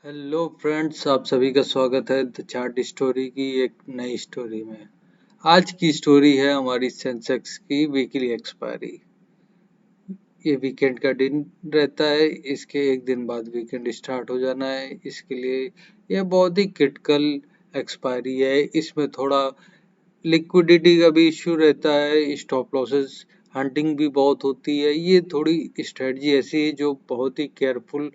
Hello friends, आप सभी का स्वागत है द चार्ट स्टोरी की एक नई स्टोरी में। आज की स्टोरी है हमारी सेंसेक्स की वीकली एक्सपायरी। ये वीकेंड का दिन रहता है, इसके एक दिन बाद वीकेंड स्टार्ट हो जाना है। इसके लिए यह बहुत ही क्रिटिकल एक्सपायरी है। इसमें थोड़ा लिक्विडिटी का भी इश्यू रहता है, स्टॉप लॉसेस हंटिंग भी बहुत होती है। ये थोड़ी स्ट्रेटजी ऐसी है जो बहुत ही केयरफुल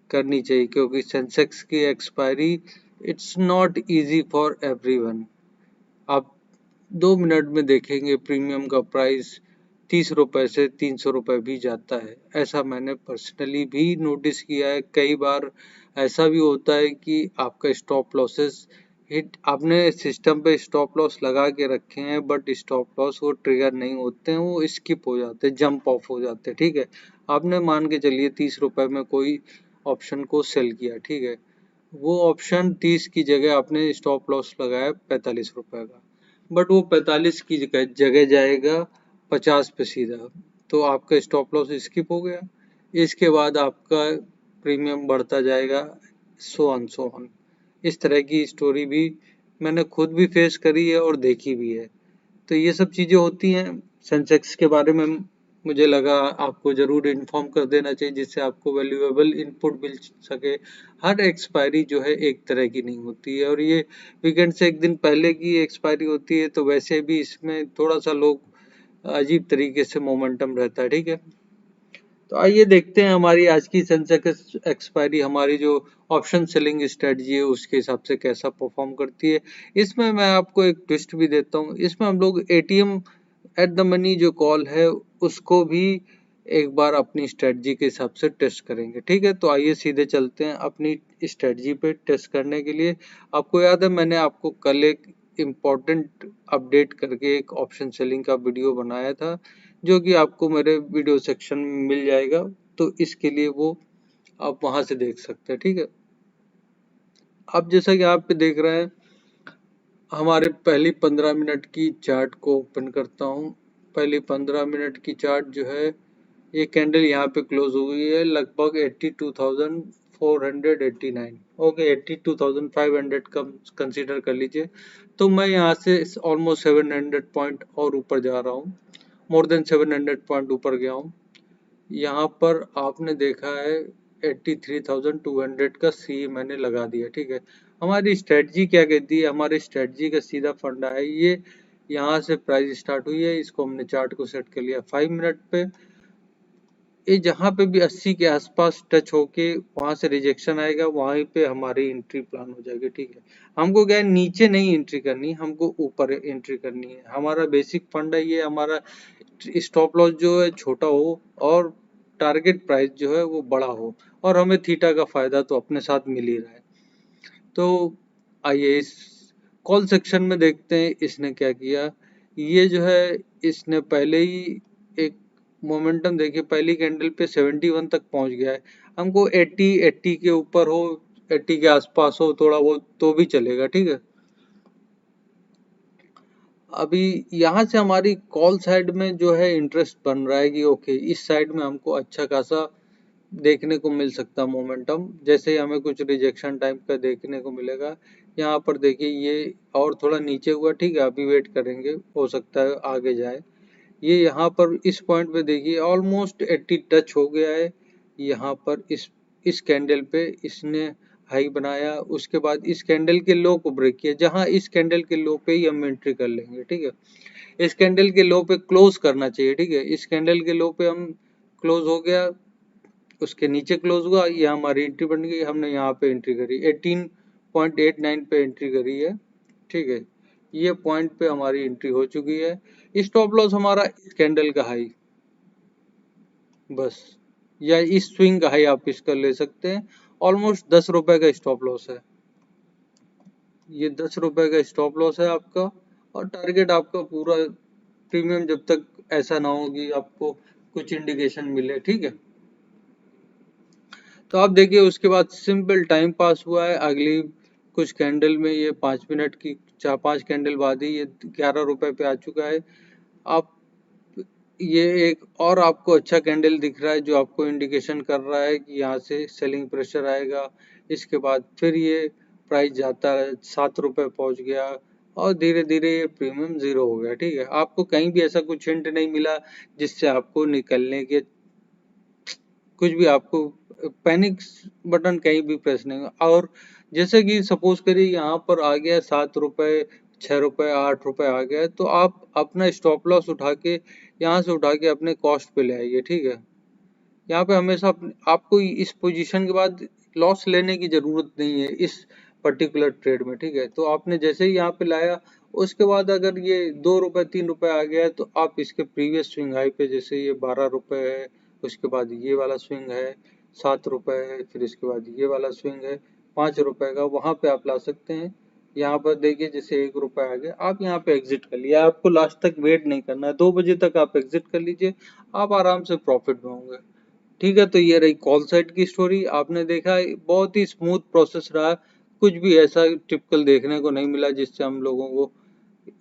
करनी चाहिए, क्योंकि सेंसेक्स की expiry it's not easy for everyone. आप 2 मिनट में देखेंगे प्रीमियम का प्राइस 30 रुपए से 300 रुपए भी जाता है। ऐसा मैंने पर्सनली भी नोटिस किया है। कई बार ऐसा भी होता है कि आपका स्टॉप लॉसेस हिट, आपने सिस्टम पे स्टॉप लॉस लगा के रखे हैं, बट स्टॉप लॉस वो ट्रिगर नहीं होते हैं, वो स्किप हो जाते हैं, जंप ऑफ हो जाते हैं। ठीक है, आपने मान के चलिए 30 रुपए में कोई ऑप्शन को सेल किया। ठीक है, वो ऑप्शन 30 की जगह आपने स्टॉप लॉस लगाया 45 रुपए का, बट वो 45 की जगह जाएगा 50 पे सीधा, तो आपका स्टॉप लॉस स्किप हो गया। इसके बाद आपका प्रीमियम बढ़ता जाएगा, सो ऑन। इस तरह की स्टोरी भी मैंने खुद भी फेस करी है और देखी भी है। तो ये सब चीजें होती हैं सेंसेक्स के बारे में। मुझे लगा आपको जरूर इन्फॉर्म कर देना चाहिए, जिससे आपको वैल्यूएबल इनपुट मिल सके। हर एक्सपायरी जो है एक तरह की नहीं होती है, और ये वीकेंड से एक दिन पहले की एक्सपायरी होती है, तो वैसे भी इसमें थोड़ा सा लोग अजीब तरीके से मोमेंटम रहता है। ठीक है, तो आइए देखते हैं हमारी आज की सेंसेक्स एक्सपायरी, हमारी जो ऑप्शन सेलिंग स्ट्रेटजी है उसके हिसाब से कैसा परफॉर्म करती है। इसमें मैं आपको एक ट्विस्ट भी देता हूँ। इसमें हम लोग एटीएम एट द मनी जो कॉल है उसको भी एक बार अपनी स्ट्रेटजी के हिसाब से टेस्ट करेंगे। ठीक है, तो आइए सीधे चलते हैं अपनी स्ट्रेटजी पे टेस्ट करने के लिए। आपको याद है मैंने आपको कल एक इम्पोर्टेंट अपडेट करके एक ऑप्शन सेलिंग का वीडियो बनाया था, जो कि आपको मेरे वीडियो सेक्शन में मिल जाएगा। तो इसके लिए वो आप वहां से देख सकते हैं। ठीक है, अब जैसा कि आप पे देख रहे हैं, हमारे पहली 15 मिनट की चार्ट को ओपन करता हूँ। पहली 15 मिनट की चार्ट जो है, ये कैंडल यहाँ पे क्लोज हो गई है लगभग 82,489। ओके, 82,500 का कंसीडर कर लीजिए। तो मैं यहाँ से ऑलमोस्ट 700 पॉइंट और ऊपर जा रहा हूँ, मोर देन 700 पॉइंट ऊपर गया हूँ। यहाँ पर आपने देखा है 83,200 का सी मैंने लगा दिया। ठीक है, हमारी स्ट्रेटजी क्या कहती है? हमारी स्ट्रेटजी का सीधा फंडा है ये, यहाँ से प्राइस स्टार्ट हुई है, इसको हमने चार्ट को सेट कर लिया 5 मिनट पे। ये जहाँ पे भी 80 के आसपास टच होके वहां से रिजेक्शन आएगा, वहीं पे हमारी एंट्री प्लान हो जाएगी। ठीक है, हमको क्या है, नीचे नहीं एंट्री करनी, हमको ऊपर एंट्री करनी है। हमारा बेसिक फंडा ये, हमारा स्टॉप लॉस जो है छोटा हो और टारगेट प्राइस जो है वो बड़ा हो, और हमें थीटा का फायदा तो अपने साथ मिल ही रहा है। तो आइए इस कॉल सेक्शन में देखते हैं इसने क्या किया। ये जो है, इसने पहले ही एक मोमेंटम देखिए, पहली कैंडल पे 71 तक पहुंच गया है। हमको 80 के ऊपर हो, 80 के आसपास हो थोड़ा बहुत तो भी चलेगा। ठीक है, अभी यहाँ से हमारी कॉल साइड में जो है इंटरेस्ट बन रहा है कि ओके, इस साइड में हमको अच्छा खासा देखने को मिल सकता मोमेंटम। जैसे ही हमें कुछ रिजेक्शन टाइप का देखने को मिलेगा, यहाँ पर देखिए ये और थोड़ा नीचे हुआ। ठीक है, अभी वेट करेंगे, हो सकता है आगे जाए। ये यहाँ पर इस पॉइंट पे देखिए ऑलमोस्ट 80 टच हो गया है। यहाँ पर इस कैंडल पे इसने हाई बनाया, उसके बाद इस कैंडल के लो को ब्रेक किया, जहां इस कैंडल के लो पे ही हम एंट्री कर लेंगे। ठीक है, इस कैंडल के लो पे क्लोज करना चाहिए। ठीक है, इस कैंडल के लो पे हम क्लोज हो गया, उसके नीचे क्लोज हुआ, ये हमारी एंट्री बन गई। हमने यहाँ पे एंट्री करी 18.89 पे एंट्री करी है। ठीक है, ये पॉइंट पे हमारी एंट्री हो चुकी है। स्टॉप लॉस हमारा इस कैंडल का हाई, बस, या इस स्विंग का हाई आप इसका ले सकते हैं। ऑलमोस्ट 10 रुपए का स्टॉप लॉस है, ये 10 रुपए का स्टॉप लॉस है आपका। और टारगेट आपका पूरा प्रीमियम, जब तक ऐसा ना हो कि आपको कुछ इंडिकेशन मिले। ठीक है, तो आप देखिए उसके बाद सिंपल टाइम पास हुआ है। अगली कुछ कैंडल में ये 5 मिनट की, 4-5 कैंडल बाद ही ये 11 रुपए पे आ चुका है। आप ये एक और आपको अच्छा कैंडल दिख रहा है जो आपको इंडिकेशन कर रहा है कि यहाँ से सेलिंग प्रेशर आएगा। इसके बाद फिर ये प्राइस जाता है, 7 रुपए पहुंच गया और धीरे धीरे ये प्रीमियम जीरो हो गया। ठीक है, आपको कहीं भी ऐसा कुछ हिंट नहीं मिला जिससे आपको निकलने के, कुछ भी आपको पैनिक बटन कहीं भी प्रेस नहीं हुआ। और जैसे कि सपोज करिए यहाँ पर आ गया 7 रुपए, 6 रुपए, 8 रुपए आ गया, तो आप अपना स्टॉप लॉस उठा के यहाँ से उठा के अपने कॉस्ट पे ले आइए। ठीक है, यहाँ पे हमेशा आपको इस पोजीशन के बाद लॉस लेने की जरूरत नहीं है इस पर्टिकुलर ट्रेड में। ठीक है, तो आपने जैसे ही यहाँ पे लाया, उसके बाद अगर ये 2 रुपए 3 रुपए आ गया है तो आप इसके प्रीवियस स्विंग हाई पे, जैसे ये 12 रुपए है, उसके बाद ये वाला स्विंग है 7 रुपए है, फिर इसके बाद ये वाला स्विंग है 5 रुपए का, वहां पे आप ला सकते हैं। यहाँ पर देखिए जैसे 1 रुपए आ गया, आप यहाँ पे एग्जिट कर लिया। आपको लास्ट तक वेट नहीं करना है, 2 बजे तक आप एग्जिट कर लीजिए, आप आराम से प्रॉफिट में होंगे। ठीक है, तो ये रही कॉल साइड की स्टोरी। आपने देखा बहुत ही स्मूथ प्रोसेस रहा, कुछ भी ऐसा टिपिकल देखने को नहीं मिला जिससे हम लोगों को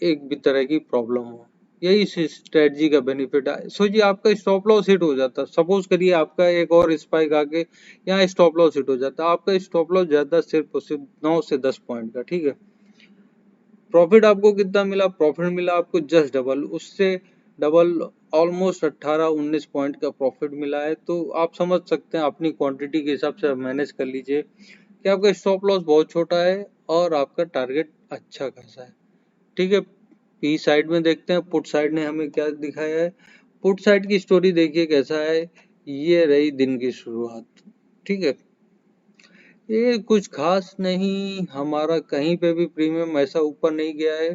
एक भी तरह की प्रॉब्लम हो। यही इस स्ट्रेटजी का बेनिफिट है। सोचिए आपका स्टॉप लॉस हिट हो जाता, सपोज करिए आपका एक और स्पाइक आके यहाँ स्टॉप लॉस हिट हो जाता, आपका स्टॉप लॉस जाता सिर्फ और सिर्फ 9 से 10 पॉइंट का। ठीक है, प्रॉफिट आपको कितना मिला? प्रॉफिट मिला आपको जस्ट डबल, उससे डबल, ऑलमोस्ट 18-19 पॉइंट का प्रॉफिट मिला है। तो आप समझ सकते हैं, अपनी क्वांटिटी के हिसाब से मैनेज कर लीजिए कि आपका स्टॉप लॉस बहुत छोटा है और आपका टारगेट अच्छा खासा है। ठीक है, पी साइड में देखते हैं पुट साइड ने हमें क्या दिखाया है। पुट साइड की स्टोरी देखिए कैसा है। ये रही दिन की शुरुआत। ठीक है, ये कुछ खास नहीं, हमारा कहीं पे भी प्रीमियम ऐसा ऊपर नहीं गया है,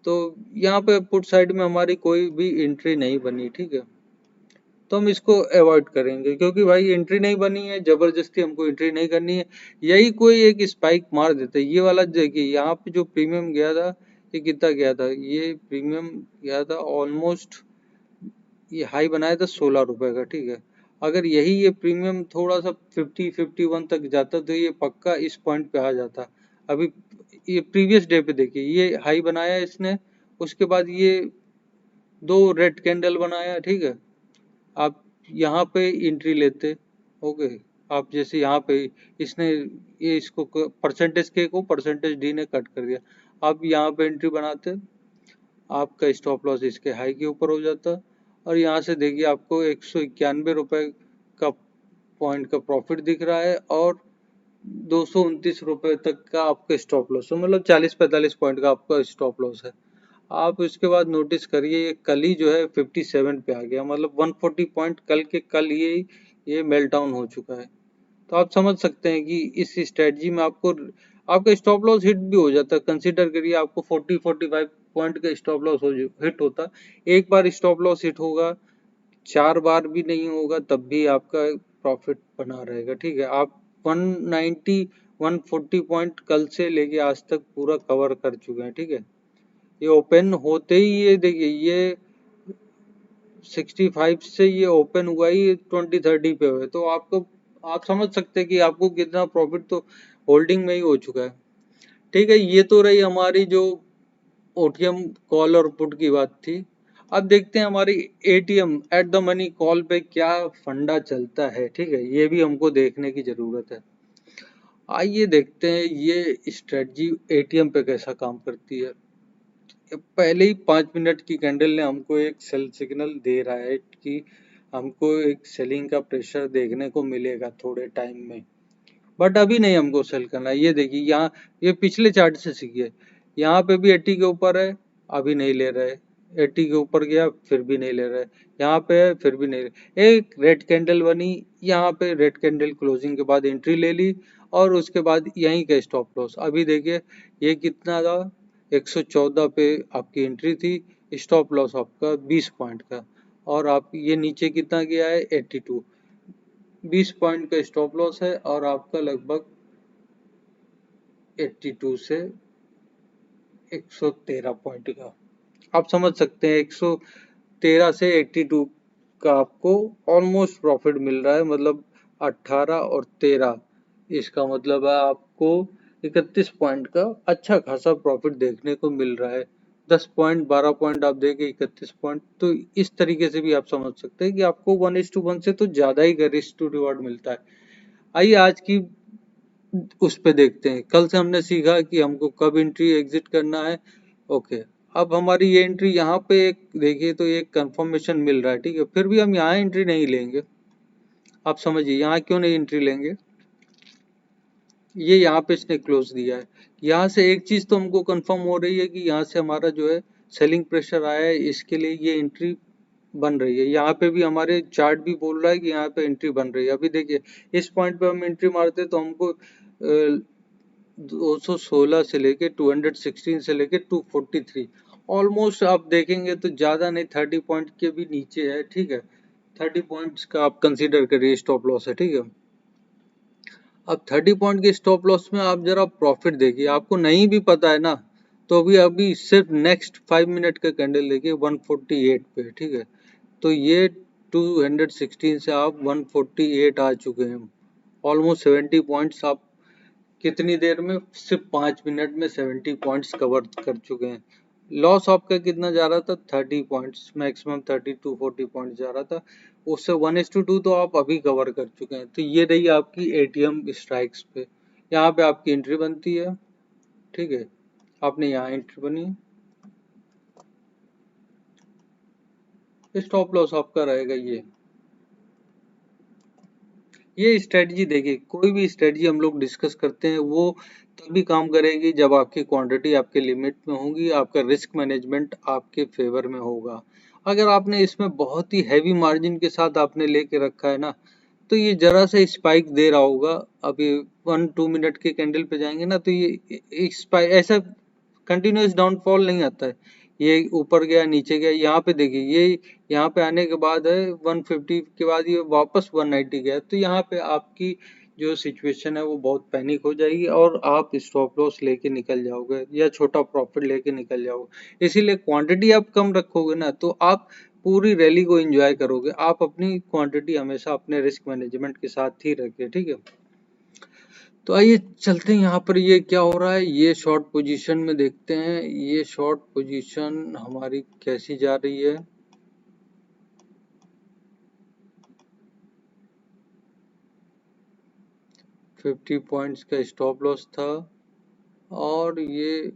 तो यहाँ पे पुट साइड में हमारी कोई भी एंट्री नहीं बनी। ठीक है, तो हम इसको अवॉइड करेंगे क्योंकि भाई एंट्री नहीं बनी है, जबरदस्ती हमको एंट्री नहीं करनी है। यही कोई एक स्पाइक मार देता है, ये वाला देखिए यहाँ पे जो प्रीमियम गया था, ये कितना गया था? ये प्रीमियम गया था ऑलमोस्ट, ये हाई बनाया था 16 रुपए का। ठीक है, अगर यही ये प्रीमियम थोड़ा सा 50-51 तक जाता तो ये पक्का इस पॉइंट पे आ जाता। अभी ये प्रीवियस डे पे देखिए, ये हाई बनाया इसने, उसके बाद ये 2 रेड कैंडल बनाया। ठीक है, आप यहाँ पे एंट्री लेते। ओके, आप जैसे यहाँ पे इसने ये इसको परसेंटेज के को परसेंटेज डी ने कट कर दिया, आप यहाँ पे एंट्री बनाते, आपका स्टॉप लॉस इसके हाई के ऊपर हो जाता और यहाँ से देखिए आपको 191 रुपए का पॉइंट का प्रॉफिट दिख रहा है और 229 रुपए तक का आपका स्टॉप लॉस है, मतलब 40-45 पॉइंट का आपका स्टॉप लॉस है। आप इसके बाद नोटिस करिए ये कल ही जो है 57 पे आ गया, मतलब 140 पॉइंट कल के कल ये मेल्ट डाउन हो चुका है। तो आप समझ सकते हैं कि इस स्ट्रेटजी में आपको आपका स्टॉप लॉस हिट भी हो जाता है। कंसीडर करिए आपको 40-45 पॉइंट का स्टॉप लॉस हिट होता, एक बार स्टॉप लॉस हिट होगा, 4 बार भी नहीं होगा तब भी आपका प्रॉफिट बना रहेगा। ठीक है, आप 190 140 पॉइंट कल से लेके आज तक पूरा कवर कर चुके हैं। ठीक है, ये ओपन होते ही ये देखिए ये 65 से ये ओपन हुआ ही 20-30 पे हुए, तो आपको आप समझ सकते हैं कि आपको कितना प्रॉफिट तो होल्डिंग में ही हो चुका है। ठीक है, ये तो रही हमारी जो ओटीएम कॉल और पुट की बात थी। अब देखते हैं हमारी ATM at the money call पे क्या फंडा चलता है। ठीक है, ये भी हमको देखने की जरूरत है। आइए देखते हैं ये स्ट्रेटजी एटीएम पे कैसा काम करती है। पहले ही 5 मिनट की कैंडल ने हमको एक सेल सिग्नल दे रहा है कि हमको एक सेलिंग का प्रेशर देखने को मिलेगा थोड़े टाइम में, बट अभी नहीं हमको सेल करना है। ये देखिए यहाँ, ये पिछले चार्ट से सीखिए, यहाँ पे भी 80 के ऊपर है, अभी नहीं ले रहे, 80 के ऊपर गया फिर भी नहीं ले रहे, यहाँ पे है फिर भी नहीं रहे। एक रेड कैंडल बनी, यहाँ पे रेड कैंडल क्लोजिंग के बाद एंट्री ले ली और उसके बाद यहीं का स्टॉप लॉस। अभी देखिए ये कितना था, 114 पे आपकी एंट्री थी, स्टॉप लॉस आपका 20 पॉइंट का, और आप ये नीचे कितना गया है 82, 20 पॉइंट का स्टॉप लॉस है और आपका लगभग 82 से 113 पॉइंट का। आप समझ सकते हैं 113 से 82 का आपको ऑलमोस्ट प्रॉफिट मिल रहा है, मतलब 18 और 13, इसका मतलब है आपको 31 पॉइंट का अच्छा खासा प्रॉफिट देखने को मिल रहा है। 10 पॉइंट 12 पॉइंट आप देंगे 31 पॉइंट, तो इस तरीके से भी आप समझ सकते हैं कि आपको 1:1 से तो ज्यादा ही रिस्क टू रिवॉर्ड मिलता है। आइए आज की उस पे देखते हैं। कल से हमने सीखा कि हमको कब एंट्री एग्जिट करना है। ओके, अब हमारी ये एंट्री यहाँ पे एक देखिए तो एक कंफर्मेशन मिल रहा है, ठीक है, फिर भी हम यहाँ एंट्री नहीं लेंगे। आप समझिए यहाँ क्यों नहीं एंट्री लेंगे। ये यहाँ पे इसने क्लोज दिया है, यहाँ से एक चीज तो हमको कंफर्म हो रही है कि यहाँ से हमारा जो है सेलिंग प्रेशर आया है, इसके लिए ये एंट्री बन रही है। यहाँ पे भी हमारे चार्ट भी बोल रहा है कि यहाँ पे एंट्री बन रही है। अभी देखिए इस पॉइंट पे हम एंट्री मारते तो हमको 216 से लेके 216 से लेके 243 ऑलमोस्ट आप देखेंगे तो ज्यादा नहीं 30 पॉइंट के भी नीचे है, ठीक है। 30 पॉइंट्स का आप कंसीडर करिए स्टॉप लॉस है, ठीक है। अब 30 पॉइंट के स्टॉप लॉस में आप जरा प्रॉफिट देखिए, आपको नहीं भी पता है ना तो अभी सिर्फ नेक्स्ट 5 मिनट का कैंडल देखिए 148 पे, ठीक है। तो ये 216 से आप 148 आ चुके हैं, ऑलमोस्ट 70 पॉइंट्स आप कितनी देर में, सिर्फ 5 मिनट में 70 पॉइंट्स कवर कर चुके हैं। लॉस आपका कितना जा रहा था 30 पॉइंट्स, मैक्सिमम 30 टू 40 पॉइंट्स जा रहा था, उससे 1:2 तो आप अभी कवर कर चुके हैं। तो ये रही आपकी एटीएम स्ट्राइक्स पे, यहाँ पे आपकी एंट्री बनती है, ठीक है। आपने यहाँ एंट्री बनी, स्टॉप लॉस आपका रहेगा ये स्ट्रेटजी देखिए, कोई भी स्ट्रेटजी हम लोग डिस्कस करते हैं वो तभी काम करेगी जब आपकी क्वांटिटी आपके लिमिट में होगी, आपका रिस्क मैनेजमेंट आपके फेवर में होगा। अगर आपने इसमें बहुत ही हैवी मार्जिन के साथ आपने लेके रखा है ना, तो ये जरा सा स्पाइक दे रहा होगा। अभी 1-2 मिनट के कैंडल पे जाएंगे ना तो ये स्पाइक ऐसा कंटिन्यूस डाउनफॉल नहीं आता है, ये ऊपर गया नीचे गया। यहाँ पे देखिए ये यहाँ पे आने के बाद है 150 के बाद ये वापस 190 गया, तो यहाँ पे आपकी जो सिचुएशन है वो बहुत पैनिक हो जाएगी और आप स्टॉप लॉस लेके निकल जाओगे या छोटा प्रॉफिट लेके निकल जाओगे। इसीलिए क्वांटिटी आप कम रखोगे ना तो आप पूरी रैली को एंजॉय करोगे। आप अपनी क्वांटिटी हमेशा अपने रिस्क मैनेजमेंट के साथ ही रखिए, ठीक है। तो आइए चलते हैं यहाँ पर ये क्या हो रहा है, ये शॉर्ट पोजीशन में देखते हैं ये शॉर्ट पोजीशन हमारी कैसी जा रही है। फिफ्टी पॉइंट्स का स्टॉप लॉस था और ये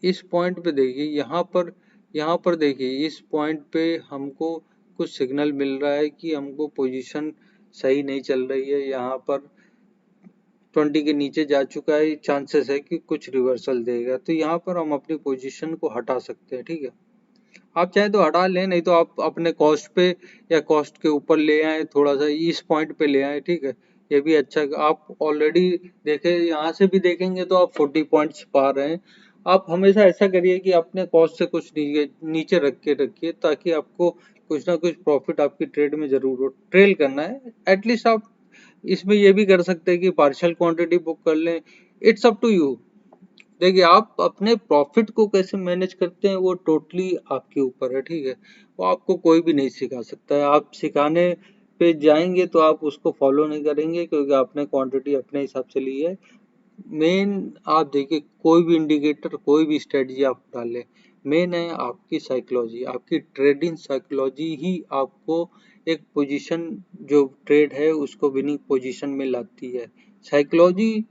इस पॉइंट पे देखिए, यहाँ पर देखिए इस पॉइंट पे हमको कुछ सिग्नल मिल रहा है कि हमको पोजीशन सही नहीं चल रही है। यहाँ पर 20 के नीचे जा चुका है, चांसेस है कि कुछ रिवर्सल देगा, तो यहाँ पर हम अपनी पोजीशन को हटा सकते हैं, ठीक है। आप चाहे तो हटा लें, नहीं तो आप अपने कॉस्ट पे या कॉस्ट के ऊपर ले आए, थोड़ा सा इस पॉइंट पे ले आए, ठीक है। ये भी अच्छा, आप ऑलरेडी देखे यहाँ से भी देखेंगे तो आप 40 पॉइंट्स पा रहे हैं। आप हमेशा ऐसा करिए कि अपने कॉस्ट से कुछ नीचे रख के रखिए ताकि आपको कुछ ना कुछ प्रॉफिट आपकी ट्रेड में जरूर हो। ट्रेल करना है एटलीस्ट, आप इसमें ये भी कर सकते हैं कि पार्शियल क्वांटिटी बुक कर लें, इट्स अप टू यू। देखिए आप अपने प्रॉफिट को कैसे मैनेज करते हैं वो टोटली आपके ऊपर है, ठीक है। वो आपको कोई भी नहीं सिखा सकता है, आप सिखाने पे जाएंगे तो आप उसको फॉलो नहीं करेंगे क्योंकि आपने क्वांटिटी अपने हिसाब से ली है। मेन आप देखिए कोई भी इंडिकेटर कोई भी स्ट्रेटजी आप डालें, मेन है आपकी साइकोलॉजी, आपकी ट्रेडिंग साइकोलॉजी ही आपको एक पोजीशन जो ट्रेड है उसको विनिंग पोजीशन में लाती है। साइकोलॉजी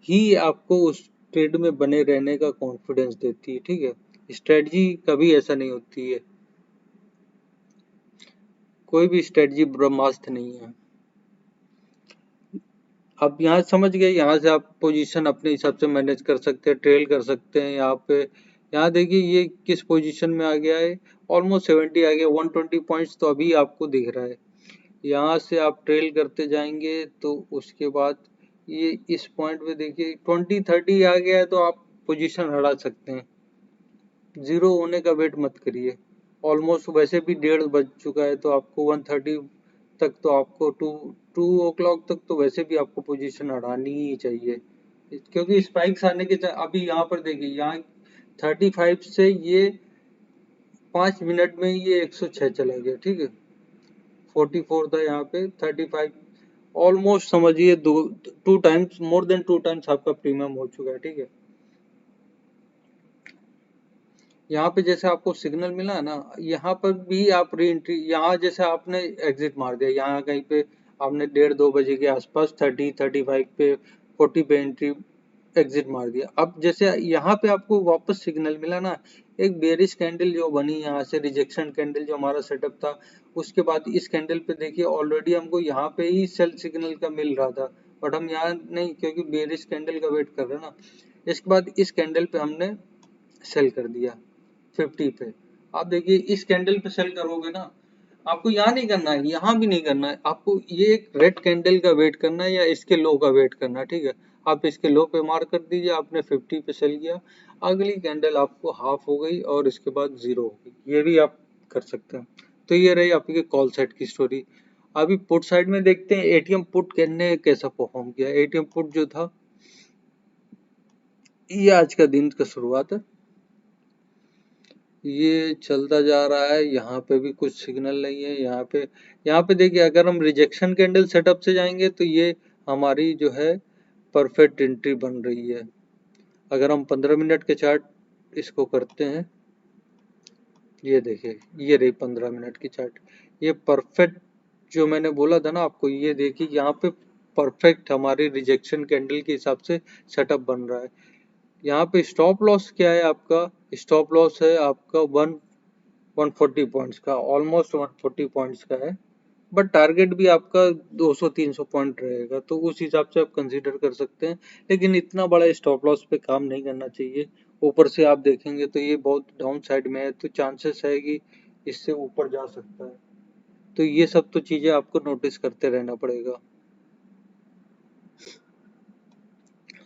ही आपको उस ट्रेड में बने रहने का कॉन्फिडेंस देती है, ठीक है। स्ट्रेटजी कभी ऐसा नहीं होती है, कोई भी स्ट्रेटजी ब्रह्मास्त्र नहीं है। अब यहाँ समझ गए, यहाँ से आप पोजीशन अपने हिसाब से मैनेज कर सकते हैं, ट्रेल कर सकते हैं। यहाँ पे यहाँ देखिए ये किस पोजीशन में आ गया है, ऑलमोस्ट 70 आ गया, 120 पॉइंट्स तो अभी आपको दिख रहा है। यहाँ से आप ट्रेल करते जाएंगे तो उसके बाद ये इस पॉइंट पे देखिए 20-30 आ गया है तो आप पोजीशन हटा सकते हैं, जीरो होने का वेट मत करिए। ऑलमोस्ट वैसे भी 1:30 बज चुका है तो आपको 130 तक तो आपको 2 o'clock तक तो वैसे भी आपको पोजीशन हटानी ही चाहिए क्योंकि स्पाइक्स आने के अभी यहाँ पर देखिए यहाँ 35 से ये 5 मिनट में ये 106 चला गया, ठीक है। 44 था यहाँ पे 35, ऑलमोस्ट समझिए 2 टाइम्स, मोर देन 2 टाइम्स आपका प्रीमियम हो चुका है, ठीक है। यहाँ पे जैसे आपको सिग्नल मिला ना, यहाँ पर भी आप री एंट्री, यहाँ जैसे आपने एग्जिट मार दिया, यहाँ कहीं पे आपने 1:30-2 बजे के आसपास 30-35 पे 40 पे एंट्री एग्जिट मार दिया। अब जैसे यहाँ पे आपको वापस सिग्नल मिला ना, एक बेरिश कैंडल जो बनी यहाँ से, रिजेक्शन कैंडल जो हमारा सेटअप था, उसके बाद इस कैंडल पे देखिए ऑलरेडी हमको यहाँ पे ही सेल सिग्नल का मिल रहा था, बट हम यहाँ नहीं, क्योंकि बेरिश कैंडल का वेट कर रहे हैं ना। इसके बाद इस कैंडल पे हमने सेल कर दिया 50 पे। आप देखिए इस कैंडल पे सेल करोगे ना, आपको यहाँ नहीं करना है, यहाँ भी नहीं करना है, आपको ये एक रेड कैंडल का वेट करना है या इसके लो का वेट करना है, ठीक है। आप इसके लो पे मार्क कर दीजिए, आपने 50 पे सेल किया, अगली कैंडल आपको हाफ हो गई और इसके बाद जीरो हो गई, ये भी आप कर सकते हैं। तो ये रही आपकी कॉल साइड की स्टोरी। अभी पुट साइड में देखते हैं एटीएम पुट ने कैसा परफॉर्म किया। एटीएम पुट जो था, ये आज का दिन का शुरुआत है, ये चलता जा रहा है, यहाँ पे भी कुछ सिग्नल नहीं है। यहाँ पे देखिए अगर हम रिजेक्शन कैंडल सेटअप से जाएंगे तो ये हमारी जो है परफेक्ट एंट्री बन रही है। अगर हम 15 मिनट के चार्ट इसको करते हैं, ये देखिए ये रही 15 मिनट की चार्ट, ये परफेक्ट जो मैंने बोला था ना आपको, ये देखिए यहाँ पे परफेक्ट हमारे रिजेक्शन कैंडल के हिसाब से सेटअप बन रहा है। यहाँ पे स्टॉप लॉस क्या है आपका, स्टॉप लॉस है आपका 140 पॉइंट्स का, ऑलमोस्ट 140 पॉइंट्स का है, बट टारगेट भी आपका 200-300 पॉइंट रहेगा, तो उस हिसाब से आप कंसीडर कर सकते हैं। लेकिन इतना बड़ा स्टॉप लॉस पे काम नहीं करना चाहिए। ऊपर से आप देखेंगे तो ये बहुत डाउन साइड में है, तो चांसेस है कि इससे ऊपर जा सकता है। तो ये सब तो चीजें आपको नोटिस करते रहना पड़ेगा।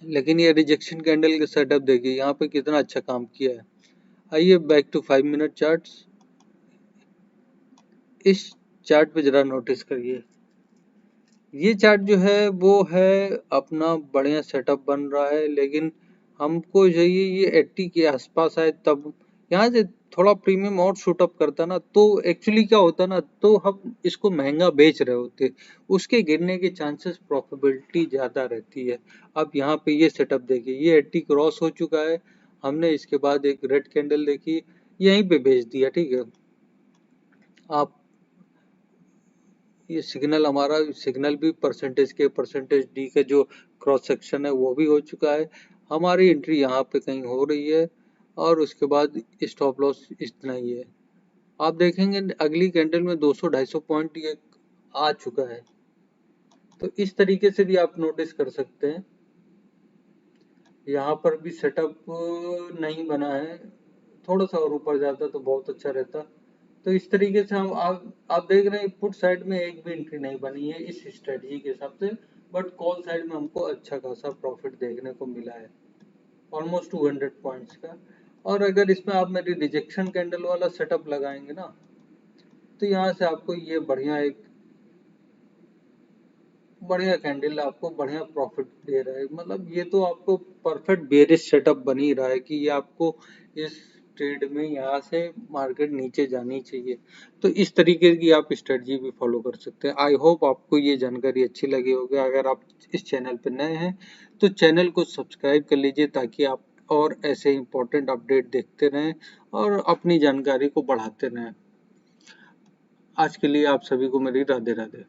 लेकिन ये रिजेक्शन कैंडल का सेटअप देखिए यहाँ पे कितना अच्छा काम किया है। आइए बैक टू 5 मिनट चार्ट्स, इस चार्ट पे जरा नोटिस करिए। ये चार्ट जो है वो है अपना बढ़िया सेटअप बन रहा है, लेकिन हमको चाहिए ये 80 के आसपास आए, तब यहाँ से थोड़ा प्रीमियम और शूटअप करता ना, तो एक्चुअली क्या होता ना, तो हम इसको महंगा बेच रहे होते, उसके गिरने के चांसेस प्रॉफिटेबिलिटी ज्यादा रहती है। अब यहाँ पे ये सेटअप देखिए, ये 80 क्रॉस हो चुका है, हमने इसके बाद एक रेड कैंडल देखी, यहीं पे बेच दिया, ठीक है। आप ये सिग्नल हमारा सिग्नल भी परसेंटेज डी का जो क्रॉस सेक्शन है वो भी हो चुका है, हमारी एंट्री यहाँ पे कहीं हो रही है, और उसके बाद स्टॉप लॉस इतना ही है। आप देखेंगे अगली कैंडल में 200-250 पॉइंट ये आ चुका है, तो इस तरीके से भी आप नोटिस कर सकते हैं। यहाँ पर भी सेटअप नहीं बना है, थोड़ा सा और ऊपर जाता तो बहुत अच्छा रहता। तो इस तरीके से हम आप देख रहे हैं पुट साइड में एक भी एंट्री नहीं बनी है इस स्ट्रेटजी के हिसाब से, बट कॉल साइड में हमको अच्छा खासा प्रॉफिट देखने को मिला है, ऑलमोस्ट 200 पॉइंट्स का। और अगर इसमें आप मेरी रिजेक्शन कैंडल वाला सेटअप लगाएंगे ना, तो यहाँ से आपको ये बढ़िया कैंडल आपको बढ़िया प्रॉफिट दे रहा है। मतलब ये तो आपको परफेक्ट बेरिश सेटअप बन ही रहा है कि ये आपको इस ट्रेड में यहाँ से मार्केट नीचे जानी चाहिए। तो इस तरीके की आप स्ट्रेटजी भी फॉलो कर सकते हैं। आई होप आपको ये जानकारी अच्छी लगी होगी। अगर आप इस चैनल पर नए हैं तो चैनल को सब्सक्राइब कर लीजिए, ताकि आप और ऐसे इंपॉर्टेंट अपडेट देखते रहें और अपनी जानकारी को बढ़ाते रहें। आज के लिए आप सभी को मेरी राधे राधे।